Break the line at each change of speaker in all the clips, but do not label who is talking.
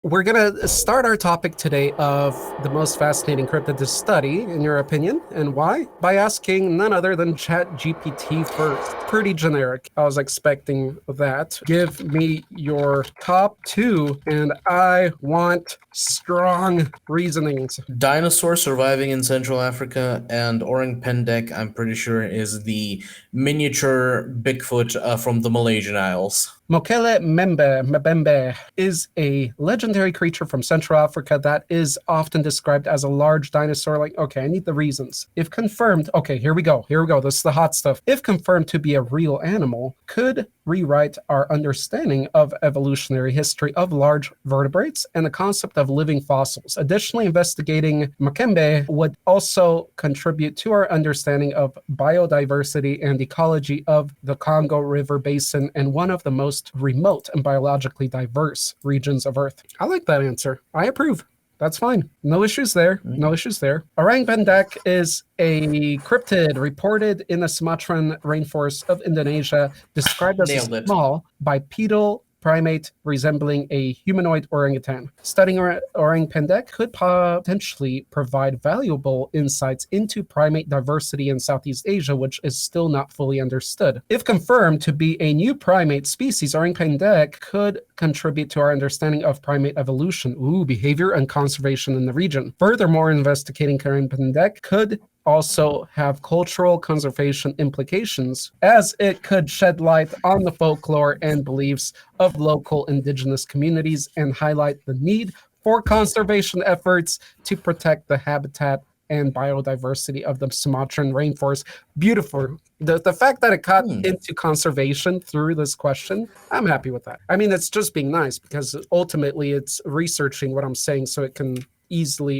We're going to start our topic today of the most fascinating cryptid to study, in your opinion, and why? By asking none other than ChatGPT first. Pretty generic. I was expecting that. Give me your top two, and I want strong reasonings.
Dinosaur surviving in Central Africa and Orang Pendek, I'm pretty sure, is the miniature Bigfoot from the Malaysian Isles.
Mokele Mbembe is a legendary creature from Central Africa that is often described as a large dinosaur. Like, okay, I need the reasons. If confirmed, okay, here we go. This is the hot stuff. If confirmed to be a real animal, could rewrite our understanding of evolutionary history of large vertebrates and the concept of living fossils. Additionally, investigating Makembe would also contribute to our understanding of biodiversity and ecology of the Congo River Basin and one of the most remote and biologically diverse regions of Earth. I like that answer. I approve. That's fine. No issues there. Orang Pendek is a cryptid reported in the Sumatran rainforest of Indonesia, described as a small bipedal primate resembling a humanoid orangutan. Studying Orang Pendek could potentially provide valuable insights into primate diversity in Southeast Asia, which is still not fully understood. If confirmed to be a new primate species, Orang Pendek could contribute to our understanding of primate evolution, behavior, and conservation in the region. Furthermore, investigating Orang Pendek could also have cultural conservation implications, as it could shed light on the folklore and beliefs of local indigenous communities and highlight the need for conservation efforts to protect the habitat and biodiversity of the Sumatran rainforest. Beautiful. The fact that it got into conservation through this question, I'm happy with that. I mean, it's just being nice because ultimately it's researching what I'm saying so it can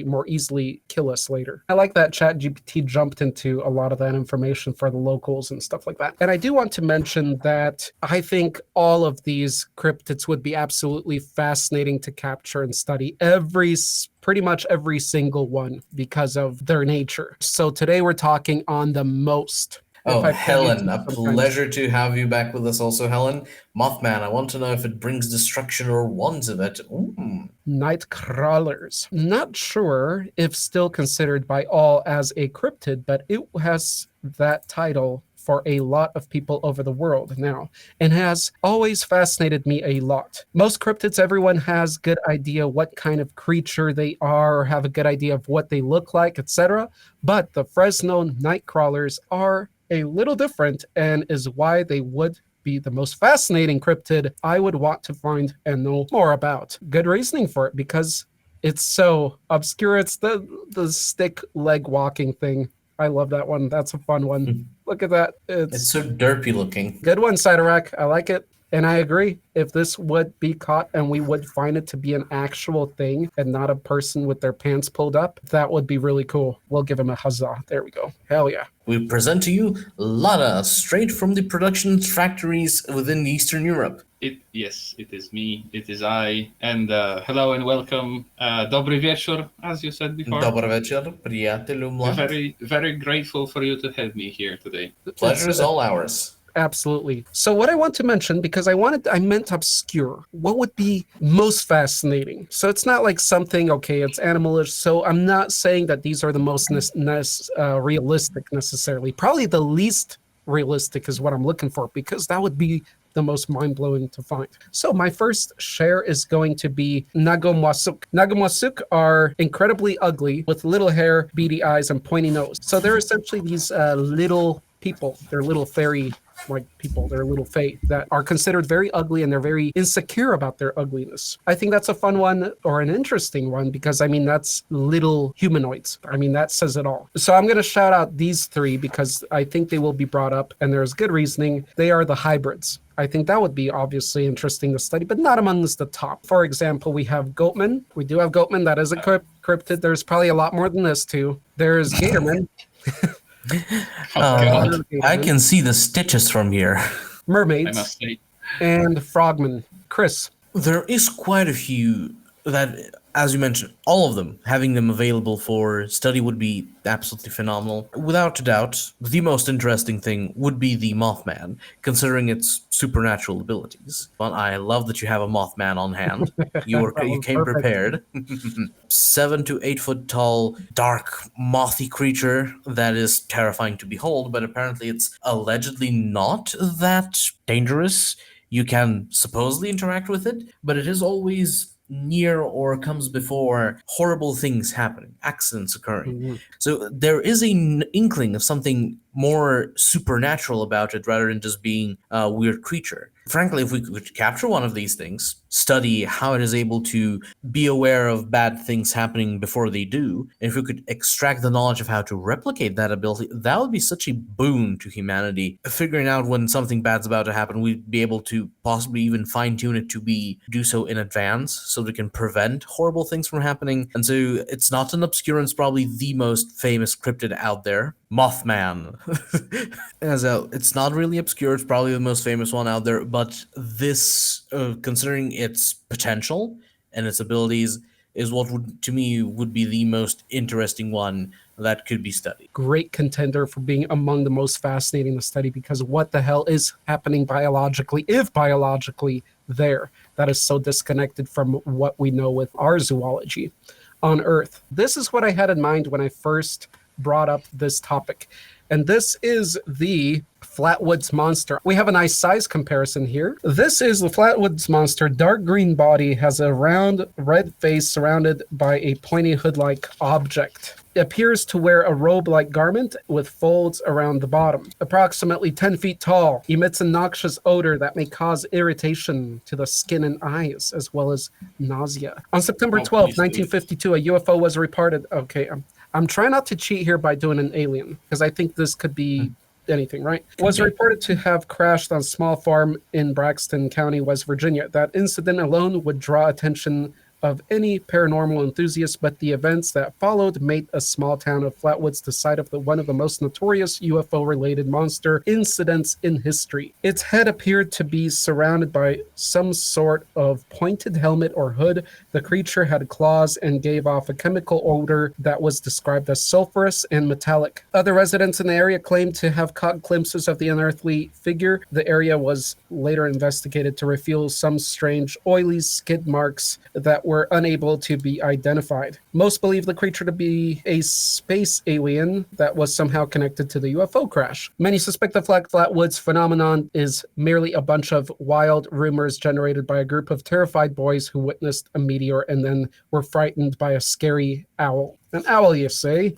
more easily kill us later. I like that ChatGPT jumped into a lot of that information for the locals and stuff like that. And I do want to mention that I think all of these cryptids would be absolutely fascinating to capture and study, pretty much every single one, because of their nature. So today we're talking on the most.
Oh, Helen, a pleasure to have you back with us also, Helen. Mothman, I want to know if it brings destruction or wands of it.
Night crawlers. Not sure if still considered by all as a cryptid, but it has that title for a lot of people over the world now, and has always fascinated me a lot. Most cryptids, everyone has good idea what kind of creature they are, or have a good idea of what they look like, etc. But the Fresno night crawlers are a little different, and is why they would be the most fascinating cryptid I would want to find and know more about. Good reasoning for it, because it's so obscure. It's the stick leg walking thing. I love that one. That's a fun one. Look at that.
It's so derpy looking.
Good one, Cyttorak. I like it. And I agree. If this would be caught and we would find it to be an actual thing and not a person with their pants pulled up, that would be really cool. We'll give him a huzzah. There we go. Hell yeah.
We present to you Lada, straight from the production factories within Eastern Europe.
Yes, it is me. It is I. And hello and welcome. Dobry wieczór, as you said before.
Dobry wieczór, priateľ umlaut.
Very, very grateful for you to have me here today.
The pleasure is all ours.
Absolutely. So what I want to mention, because I meant obscure, what would be most fascinating? So it's not like something, okay, it's animalish. So I'm not saying that these are the most realistic necessarily. Probably the least realistic is what I'm looking for, because that would be the most mind-blowing to find. So my first share is going to be Nagomwasuk. Nagomwasuk are incredibly ugly with little hair, beady eyes, and pointy nose. So they're essentially these little people. They're little fairy like people. They're little fae that are considered very ugly, and they're very insecure about their ugliness. I think that's a fun one, or an interesting one, because I mean, that's little humanoids. I mean, that says it all. So I'm going to shout out these three because I think they will be brought up, and there's good reasoning. They are the hybrids. I think that would be obviously interesting to study, but not amongst the top. For example, we have Goatman. We do have Goatman. That is a cryptid. There's probably a lot more than this too. There's Gatorman.
I can see the stitches from here.
Mermaids and frogmen. Kriss.
There is quite a few that, as you mentioned, all of them, having them available for study would be absolutely phenomenal. Without a doubt, the most interesting thing would be the Mothman, considering its supernatural abilities. But I love that you have a Mothman on hand.
That
You
was
came
perfect.
prepared. 7 to 8 foot tall, dark, mothy creature that is terrifying to behold, but apparently it's allegedly not that dangerous. You can supposedly interact with it, but it is always near or comes before horrible things happening, accidents occurring.
Mhm.
So there is an inkling of something more supernatural about it rather than just being a weird creature. Frankly, if we could capture one of these things, study how it is able to be aware of bad things happening before they do, and if we could extract the knowledge of how to replicate that ability, that would be such a boon to humanity. Figuring out when something bad's about to happen, we'd be able to possibly even fine tune it to do so in advance, so we can prevent horrible things from happening. And so it's not an obscure, it's probably the most famous cryptid out there, Mothman. It's not really obscure. It's probably the most famous one out there. But this, considering its potential and its abilities, is what would to me would be the most interesting one that could be studied.
Great contender for being among the most fascinating to study, because what the hell is happening biologically, if biologically there, that is so disconnected from what we know with our zoology on Earth. This is what I had in mind when I first brought up this topic. And this is the Flatwoods monster. We have a nice size comparison here. This is the Flatwoods monster. Dark green body, has a round red face surrounded by a pointy hood-like object. It appears to wear a robe-like garment with folds around the bottom. Approximately 10 feet tall, emits a noxious odor that may cause irritation to the skin and eyes, as well as nausea. On September 12th, 1952, a UFO was reported. Okay, I'm trying not to cheat here by doing an alien, because I think this could be anything, right? Was reported to have crashed on a small farm in Braxton County, West Virginia. That incident alone would draw attention of any paranormal enthusiast, but the events that followed made a small town of Flatwoods the site of one of the most notorious UFO-related monster incidents in history. Its head appeared to be surrounded by some sort of pointed helmet or hood. The creature had claws and gave off a chemical odor that was described as sulfurous and metallic. Other residents in the area claimed to have caught glimpses of the unearthly figure. The area was later investigated to reveal some strange oily skid marks that were unable to be identified. Most believe the creature to be a space alien that was somehow connected to the UFO crash. Many suspect the Flatwoods phenomenon is merely a bunch of wild rumors generated by a group of terrified boys who witnessed a meteor and then were frightened by a scary owl. An owl, you say?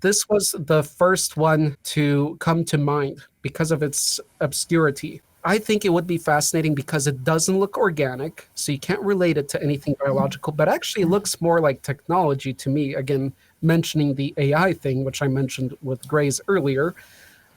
This was the first one to come to mind because of its obscurity. I think it would be fascinating because it doesn't look organic, so you can't relate it to anything biological, but actually it looks more like technology to me. Again, mentioning the AI thing, which I mentioned with Grays earlier,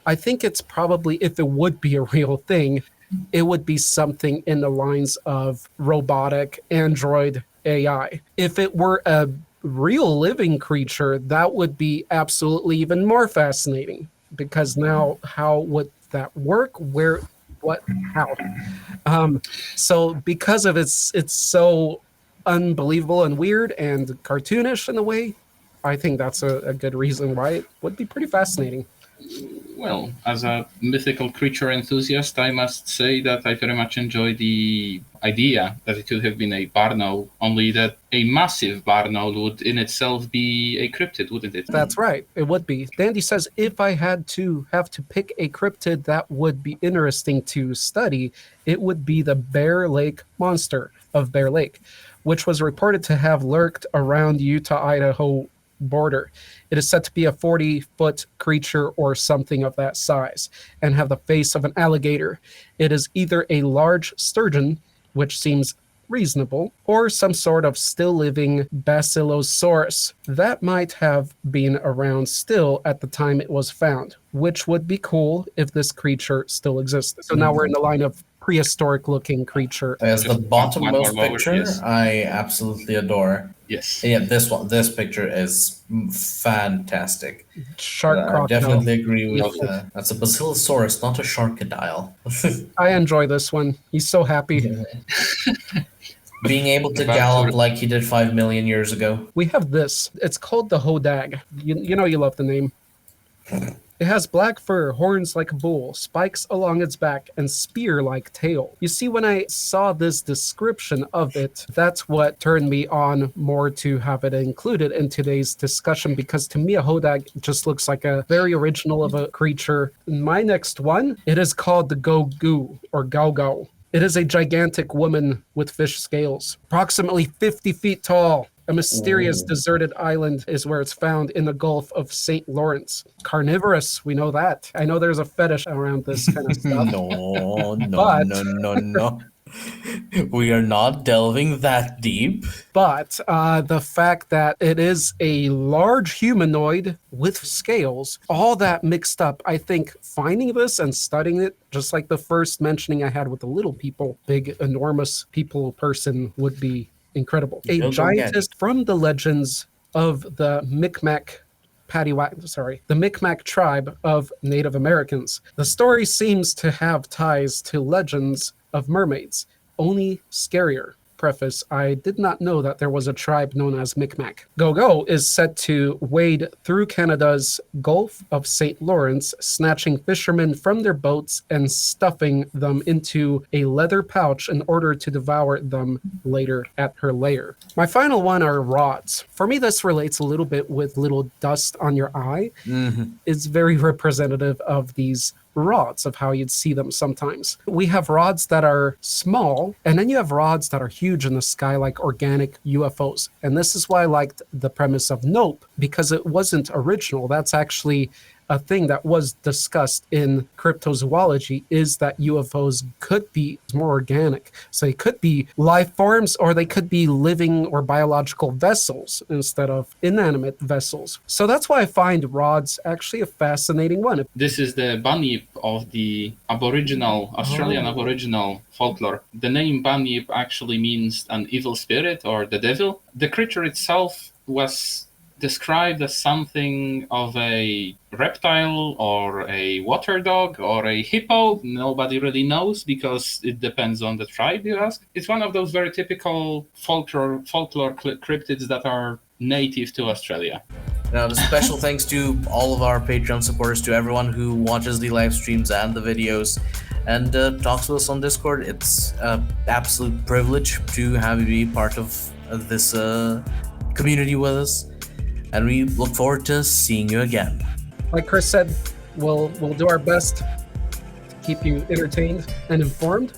I think it's probably, if it would be a real thing, it would be something in the lines of robotic android AI. If it were a real living creature, that would be absolutely even more fascinating, because now how would that work? Where, what, how? So because of it's so unbelievable and weird and cartoonish in a way, I think that's a good reason why it would be pretty fascinating.
Well, as a mythical creature enthusiast, I must say that I very much enjoy the idea that it could have been a Barno, only that a massive Barno would in itself be a cryptid, wouldn't it?
That's right, it would be. Dande says, if I had to have to pick a cryptid that would be interesting to study, it would be the Bear Lake monster of Bear Lake, which was reported to have lurked around Utah-Idaho border. It is said to be a 40-foot creature or something of that size, and have the face of an alligator. It is either a large sturgeon, which seems reasonable, or some sort of still-living basilosaurus that might have been around still at the time it was found, which would be cool if this creature still existed. So now we're in the line of prehistoric-looking creature.
As the
Just one
bottommost
more lower,
picture,
yes.
I absolutely adore.
Yes.
Yeah, this picture is fantastic.
Shark
I
crocodile.
definitely agree with
Yes.
that's a basilosaurus, not a sharkadile.
I enjoy this one. He's so happy.
Being able to
About
gallop
to-
like he did 5 million years ago.
We have this. It's called the Hodag. You know you love the name. It has black fur, horns like a bull, spikes along its back, and spear-like tail. You see, when I saw this description of it, that's what turned me on more to have it included in today's discussion, because to me, a Hodag just looks like a very original of a creature. My next one, it is called the Go-Goo, or Gao-Gao. It is a gigantic woman with fish scales, approximately 50 feet tall. A mysterious deserted island is where it's found in the Gulf of St. Lawrence. Carnivorous, we know that. I know there's a fetish around this kind of stuff.
No. We are not delving that deep.
But the fact that it is a large humanoid with scales, all that mixed up, I think finding this and studying it, just like the first mentioning I had with the little people, big, enormous people person would be incredible. A giantess from the legends of the Micmac the Micmac tribe of Native Americans. The story seems to have ties to legends of mermaids, only scarier. Preface, I did not know that there was a tribe known as Micmac. Go-Go is said to wade through Canada's Gulf of St. Lawrence, snatching fishermen from their boats and stuffing them into a leather pouch in order to devour them later at her lair. My final one are rods. For me, this relates a little bit with little dust on your eye. It's very representative of these rods, of how you'd see them sometimes. We have rods that are small, and then you have rods that are huge in the sky, like organic UFOs. And this is why I liked the premise of Nope, because it wasn't original. That's actually a thing that was discussed in cryptozoology, is that UFOs could be more organic. So they could be life forms, or they could be living or biological vessels instead of inanimate vessels. So that's why I find rods actually a fascinating one.
This is the Bunyip of the Australian Aboriginal folklore. The name Bunyip actually means an evil spirit or the devil. The creature itself was described as something of a reptile or a water dog or a hippo. Nobody really knows because it depends on the tribe you ask. It's one of those very typical folklore cryptids that are native to Australia.
Now, the special thanks to all of our Patreon supporters, to everyone who watches the live streams and the videos and talks to us on Discord. It's an absolute privilege to have you be part of this community with us. And we look forward to seeing you again.
Like Kriss said, we'll do our best to keep you entertained and informed.